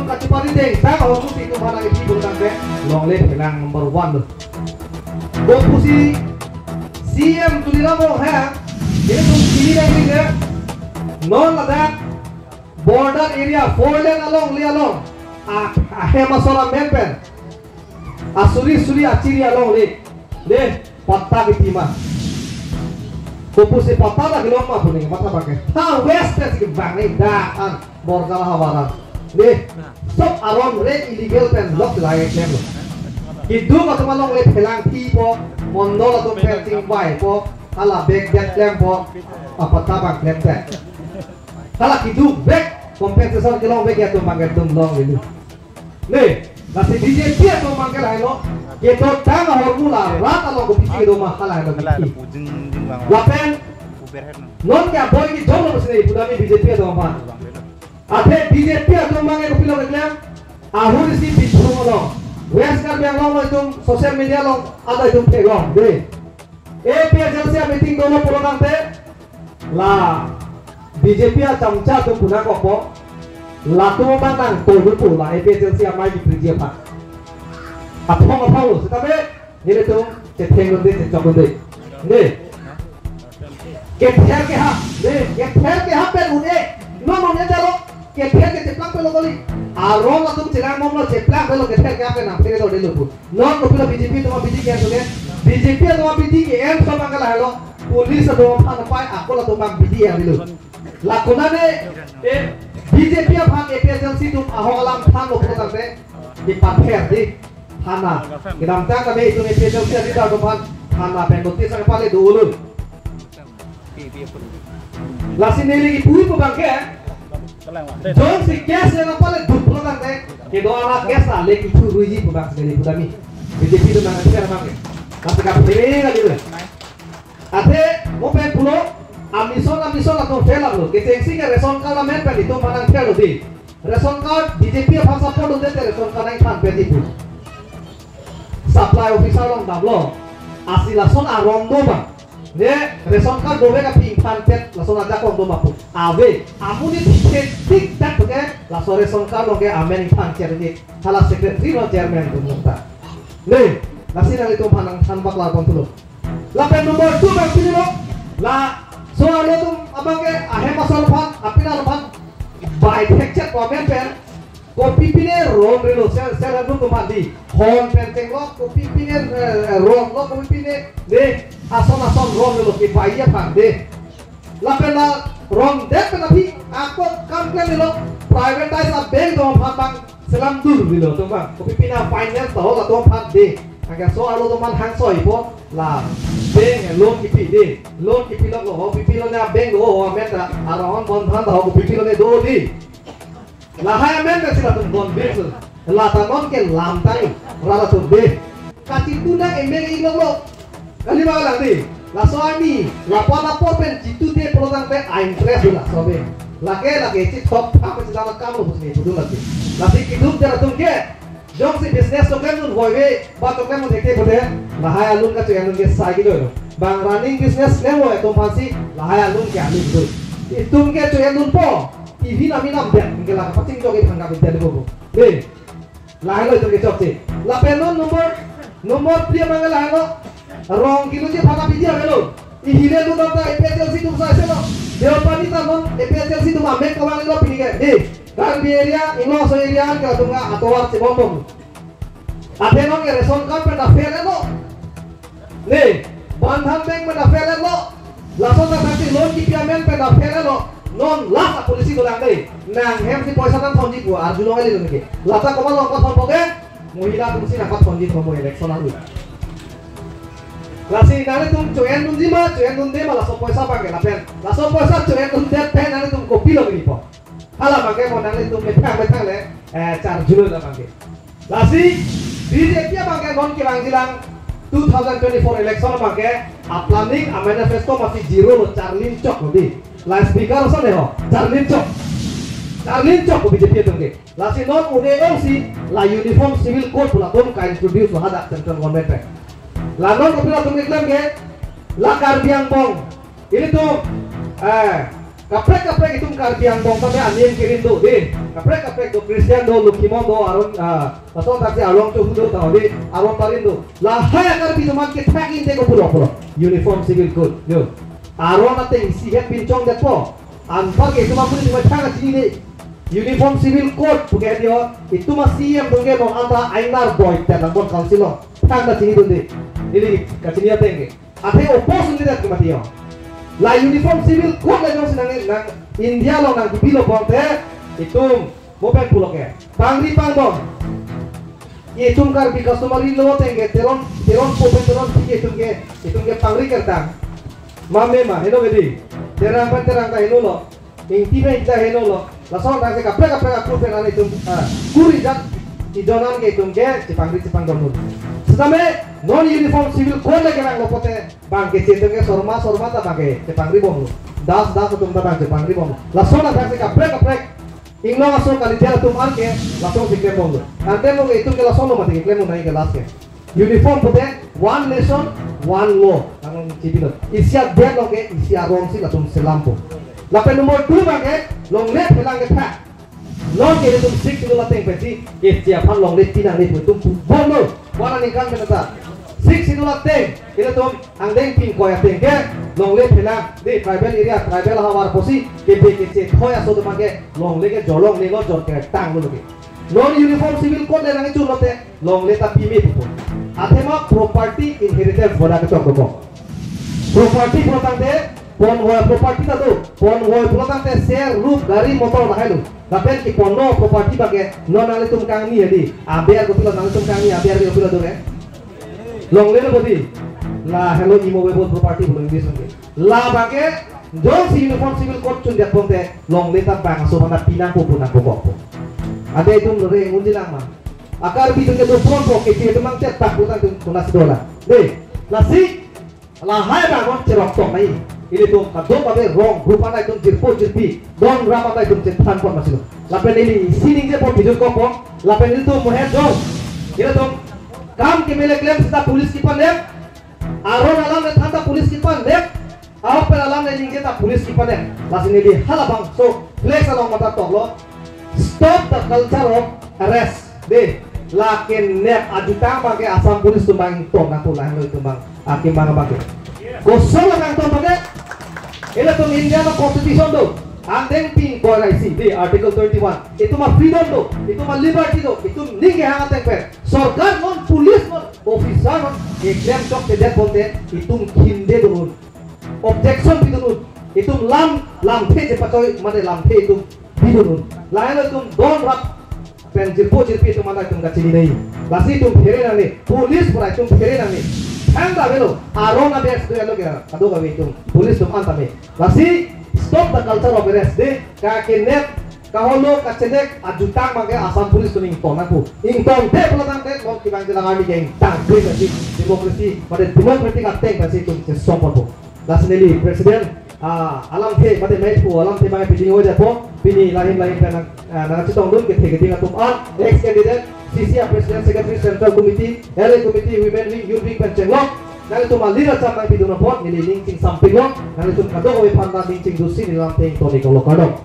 tum kacupari deh, saya kalau tuh itu mana itu bukan deh, long leh bilang nomor 1 loh. Gue pusi CM tulisan lo ha, ini tuh kiri lagi deh, non ada border area 4 lane along li along, masalah mempen, suri aciri along li, deh patah di timah. Kupusi patah lagi lomba puning patah pakai. West sih bang nih dah border hawaran. Nih, stop around red illegal pen lock lagi claim lo. Itu kalau malong lep helang po, mondol atau fencing bay po, ala back claim po, patah bang claim teh. Kalau itu back kompensasi kilong back ya tuh manggil long itu. Nih, nasi BJP atau manggil lo. Kita tengah hormula rata lo kupisi do masalah lo kupisi. Lapen non kya boy ki job lo sini budami BJP do apa? Ate BJP atau mangai kupilo reklam ahur isi bisu lo. West kar biang lo itu sosial media lo ada itu pegong deh. APSLC meeting do lo program te la BJP camca tu punah kopo la tu manang tu betul la APSLC amai di kerja pak. Apa lo? Tetapi ini tuh ceteng deh, cecok deh. Nih, keper ke hap, pen udah. Nomornya jalo, keper ke ceplak pelo kali. Arong atau cerang mau ceplak pelo keper ke hap nak pergi tahu dulu. Non kopila BJP tu mah BJP yang tu deh. BJP tu mah BJP yang sama kalau halo. Polis tu mah apa? Aku lah tu mah BJP yang dulu. Lakukan deh. BJP yang hak APSLC tu ahok alam tham lo kita deh. Di paper deh. Hana, kita tangkap itu nih PSLC di dalam Hana pengotis yang paling dulu. Lasin ini lagi bui pembangke, John si gas yang paling dulu kan teh, kita anak gas lah, lagi itu ruji pembangke dari budami. BJP itu mana sih orang ke? Nanti kapan ini lagi tu? Ate mau pen pulau, amison atau fail lo, kita sih ke reson kalau main pen itu mana fail lo di. Reson kalau BJP apa support udah deh reson kalau yang kan pen itu. Supply officer long dablo asli lason arondo bang ne reson card dobe ka pingpan pet lason aja kon do mapu ave amuni tik tak ke lason reson card long ke amen pan cerni hala secretary no chairman do muta ne nasi nang itu panang tanpa kelar kon tulo lapen nomor 2 bang sini lo la soalnya tuh abang ke ahe masal pan apina pan by texture komen pen kopi pine rom relo sel anu kemadi hon penteng lo kopi pine rom lo kopi pine de ason rom relo ki paiya pan de la pena rom de tapi aku komplain lo privatize a bank do bang selam dur relo to bang kopi pina finance to la to pan de agar so alo to man hang soi po la bank loan ki pi de loan ki pi lo ho pi lo na bank ho meta aron bon than ho kopi pi lo ne do di lahai amen ke sila tuh bon betul, latanon ke lamtai, rala tuh be, kasih tuna emeng ilo lo, kali malam di, la soami, lapor pen jitu deh program pe, impress lah sobe, laki cip top apa sih dalam kamu busnya betul lagi, lagi hidup jalan tuh ke, jong si bisnis tuh kan tuh boywe, batuk kan mau deket boleh, lahai alun kan tuh yang nunggu say gitu, bang running bisnis kan mau itu pasti, lahai alun ke alun gitu, itu kan tuh yang nunggu TV nami nampak, mungkin lah pacing joget hanggap itu ada bobo. Deh, lahir itu kecok sih. Lapenon nomor dia manggil lahir lo, rong kilo dia hanggap itu ada lo. Ihile lu nonton EPSLC itu saya lo. Dia panita non EPSLC itu mamek kawan lo pilih kan. Deh, kan biaya ino so area kan kalau nggak atau war cebom. Atenon ke reson kan pada fair lo. Deh, Bandhan Bank pada fair lo. Langsung nanti loan kipiamen pada fair lo. Non lasa polisi dolang deh, nang hem si poisa tan thonji gua arjuno ngali lagi. Lata koma longkot thon poke, mohila tum si nakat thonji thomo election lalu. Lasi nali tum cuen tum jima, cuen tum dema laso poisa pakai lapen, laso poisa cuen tum det pen nali tum kopi lo gini po. Ala pakai mau nali tum betang le, charjuno lah pakai. Lasi BJP pakai non kirang jilang 2024 election pakai, planning manifesto masih zero lo Charlin Cok lebih. Live speaker sana deh, Charlin Cok BJP itu ke. Lasi non udah si la uniform civil code pula tom ka introduce lo ada central government. La non kopila tom iklan ke, la karbiang bong. Ini tuh kaprek itu karbiang dong kami anjing kirim do deh kaprek do Christian do Lukimon do aron lason taksi arong cukup do tahu deh arong tarin do lah hai karbi tu mak kita ini teko pulo uniform civil code yo arong nate isi het pincong depo anpar ke itu mak pun cuma cakap sini deh uniform civil code bukan dia itu masih yang dongeng non antara Ainar boy dan nambon councilor tanda sini do deh ini kasih dia tenge ate opos ini dah kemati yo la uniform civil code la jong sinang nang India lo nang kipilo ponte itu mobil pulok ya pangri pangdon ye tumkar bi customary lo tenge teron popen teron itu ke pangri kertang mame ma heno bedi terang ka heno lo inti me ita heno lo la son ta ke kapre aku penane itu kuri jat idonan ke si pangri donu sedame non uniform civil code lagi nang lopote bang ke cetenge sorma ta bang ke pangri bom das tum ta bang ke pangri bom la sona ta ke kaprek ingno aso kali dia tum arke la son ke bom ante mo itu ke la sono mati ke mo nai ke las ke uniform pote one nation one law nang civil isya dia lo ke isya rong si la tum selampo la pe nomor 2 bang ke long le pelang ke pa long ke tum sik tu la teng peti ke tia pan long le tinang le tum bom lo wana ni kan kata six itu lah teng itu tuh angdeng pin koya teng ke long le pela di tribal area tribal hawar posi ke BKC koya so tuh pakai long le ke jolong le lo jor ke tang lo ke non uniform civil code le nang itu lo te long le tapi mi tuh atema property inheritance bola ke tok ko property protang te pon hoa property ta tuh pon hoa protang te share roof gari motor lah lu tapi ki pono property pakai non ale tum kang ni jadi abiar ko pila nang tum kang ni abiar ko pila dore long le bodi la hello imo webo property bolong di sini la pakai jong si uniform civil code cun dia ponte long le ta bang so mana pinang ko ada itu lore ngundi lama akar bitu ke do front ke itu mang cet tak bukan tunas dola deh nasi la hai bang cerok tok mai ini tuh kado pakai rong grupa na itu jirpi don rama na itu cetan pon masih lapen ini sini je pon bidul kopong lapen itu moher dong ini tuh kam ke mele klaim kita pulis ki pandem aron alam ne thanda pulis ki pandem aw per alam ne ninge ta pulis ki pandem las ini di halabang so place along mata toklo stop the culture of arrest de lakin net ajuta pakai asam pulis tumbang tong na tulah lo tumbang akim bang pakai kosong lang tong pakai ini tuh Indiana Constitution tuh andeng pin koraisi di artikel 21 itu mah freedom tuh itu mah liberty tuh itu ningge hangat temper sorgar non pulis non officer non eklem cok tidak konten itu kinde dulu objection dulu itu lam te cepacoy mana lam te itu dulu lain itu don rap penjirpo itu mana itu nggak cini nih basi itu pere nani pulis pura itu pere nani Anda belo, arona bias tu elo kira, kado kami itu, polis tu anta me. Basi stop the culture of arrest de, kakenet, kaholo kacenek, ajutang makai asam polis tu ington aku, ington te pelatang te, mau kibang jelang kami yang tangkui basi demokrasi, pada demokrasi kateng basi itu sesompon po. Basi neli presiden, alam te, pada main po, alam te makai pidini wajah po, pini lain kan, nangacitong dun kete tuman, ex candidate. CCA President Secretary Central Committee, LA Committee, Women Wing, Youth Wing, Pencenglok. Nang itu malira sampai pidunapot, nililing sing samping lo, nang itu kadong kami pandan cing dusi nilang ting toni kalau kadong.